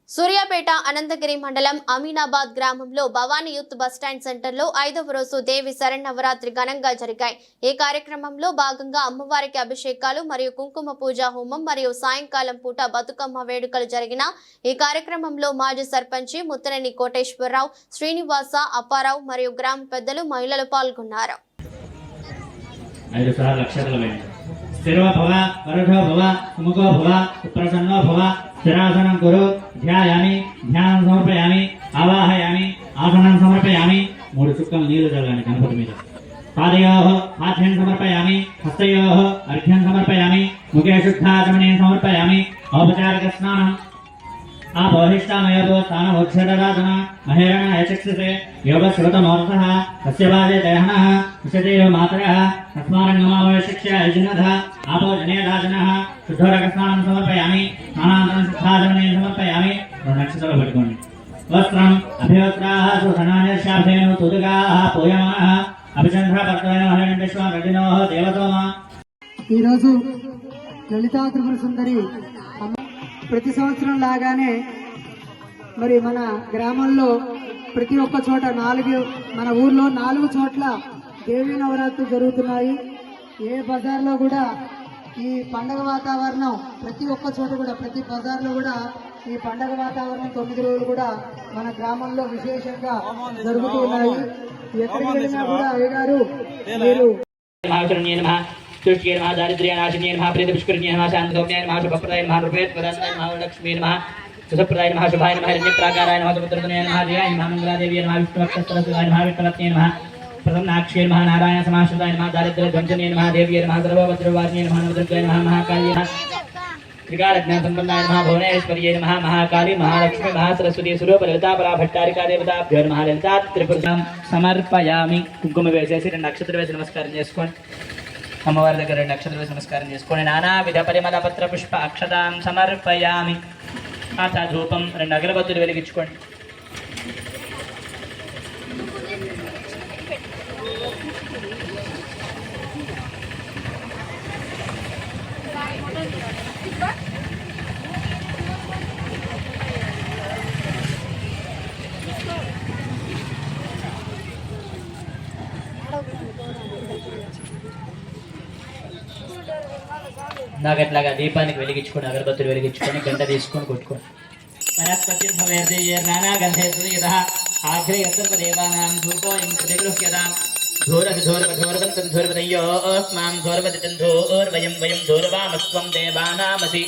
సూర్యాపేట అనంతగిరి మండలం అమీనాబాద్ గ్రామంలో Bhavani youth bus stand సెంటర్లో 5వ రోజు దేవి శరన్నవరాత్రి ఘనంగా జరిగాయి. ఈ కార్యక్రమంలో భాగంగా అమ్మవారికి అభిషేకాలు మరియు కుంకుమ పూజ హోమం మరియు సాయంకాలం పూట బతుకమ్మ వేడుకలు జరిగిన ఈ కార్యక్రమంలో మాజీ సర్పంచి ముత్తనేని కోటేశ్వరరావు, శ్రీనివాస, అప్పారావు మరియు గ్రామ పెద్దలు, మహిళలు పాల్గొన్నారు. स्थिरो भव वरुषो भव सुमुखो भव सुप्रसन्नो भव स्थिरासनं कुरु ध्यायामि ध्यानं समर्पयामि आवाहयामि आसनं समर्पयामि मूడు చుక్కలు నీళ్లు చల్లాలి గణపతి మీద పాదయోః ఆధ్యం సమర్పయామి హస్తయోః అర్ఘ్యం సమర్పయామి ముఖే శుద్ధాచమనే సమర్పయామి ఔపచారిక స్నానం आपोहिष्टामयो स्थानमोक्षरदातन महेरण यचक्षसे योगश्रुतमोर्थः तस्य वाजे दहनः विशदेव मातरः तस्मारङ्गमावशिक्ष्य यजिनधः आपो जनेदाजनः शुद्धोरकस्नानं समर्पयामि स्नानान्तरं शुद्धाचमने समर्पयामि नक्षत्रं पట్టుకోండి वस्त्रम् अभिवस्त्राः सुधनान्यशाभेन तुदुगाः पूयमानः अभिचन्द्रपत्रेण हरिण्डेश्वर रजिनोः देवतोम ఈ రోజు లలితా త్రిపుర సుందరి ప్రతి సంవత్సరం లాగానే మరి మన గ్రామంలో ప్రతి ఒక్క చోట మన ఊర్లో 4 చోట్ల దేవీ నవరాత్రులు జరుగుతున్నాయి. ఏ బజార్లో కూడా ఈ పండగ వాతావరణం ప్రతి ఒక్క చోట కూడా ప్రతి బజార్లో కూడా ఈ పండగ వాతావరణం 9 రోజులు కూడా మన గ్రామంలో విశేషంగా జరుగుతూ ఉన్నాయి. ఎక్కడికి వెళ్ళినా కూడా అయ్యగారు మీరు तुष्टिर्मः दारिद्र्यनाशिन्यर्मः प्रीतिपुष्करिण्यर्मः शान्तगौम्यर्मः शुभप्रदाय नमः रूपेत्वदाय नमः लक्ष्मी नमः सुखप्रदाय नमः शुभाय नमः हिरण्यप्राकाराय नमः सुभद्रतनयाय नमः जयाय नमः मंगलादेवी नमः विष्णुवक्षस्थलसुधाय नमः विष्णुवत्न्यै नमः प्रसन्नाक्ष्यै नमः नारायण समाश्रिताय नमः दारिद्र्यध्वंसने नमः देव्यै नमः सर्वभद्रवासिन्यै नमः नवदुर्गाय नमः महाकाल्यै नमः त्रिकालज्ञानसम्पन्नाय नमः भुवनेश्वर्यै नमः महाकाली महालक्ष्मी महासरस्वती स्वरूपललिता पराभट्टारिका देवताभ्यो नमः ललिता त्रिपुरां समर्पयामि కుంకుమ వేసేసి 2 అక్షతలు వేసి నమస్కారం చేసుకోండి. అమ్మవారి దగ్గర 2 అక్షతలు వేసి నమస్కారం చేసుకొని నానావిధ పరిమళ పత్ర పుష్ప అక్షతాం సమర్పయామి. ఆత ధూపం 2 అగరబత్తులు వెలిగించుకోండి. నాగట్లాగా దీపానికి వెలిగించుకొని అగరబత్తులు వెలిగించుకొని గంట తీసుకొని కొట్టుకోండి. నానా గంధే సుయదః ఆగ్రే సర్వదేవానాం ధూపోయం ప్రతిగృహ్యతాం ధూరవతం ధూరవతయ్యోస్మాం ధూరవతితం ధూర్వయం వయం ధూర్వామస్వం దేవానామసి.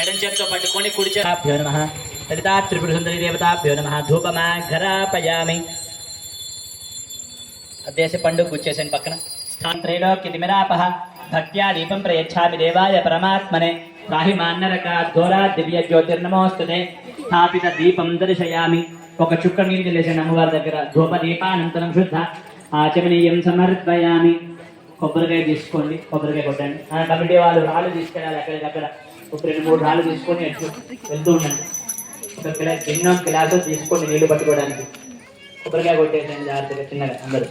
ఎడం చేతితో పట్టుకొని కుడి చేతిభ్యో నమః లలితా త్రిపుర సుందరి దేవతాభ్యో నమః ధూపమాఘరాపయామి. అదేసి పండు కూర్చేసాను పక్కన. స్థాంత్రైలోక్యతిమిరాపః భక్త్యా దీపం ప్రయచ్ఛామి దేవాయ పరమాత్మనే రాహి మాన్నరకాద్ఘోరా దివ్య జ్యోతిర్నమోస్తుతే స్థాపిత దీపం దర్శయామి. ఒక చుక్క నీళ్ళు లేచిన అమ్మవారి దగ్గర ధూప దీపానంతరం శుద్ధ ఆచమనీయం సమర్పయామి. కొబ్బరికాయ తీసుకోండి, కొబ్బరికాయ కొట్టండి. కమిటీ వాళ్ళు రాళ్ళు తీసుకెళ్ళాలి. అక్కడికక్కడ ఒక 2-3 రాళ్ళు తీసుకొని వెళ్తూ ఉండండి. ఒక ఎన్నో గ్లాసులు తీసుకోండి నీళ్లు పట్టుకోవడానికి. కొబ్బరికాయ కొట్టేసండి జాగ్రత్తగా చిన్నగా అందరూ.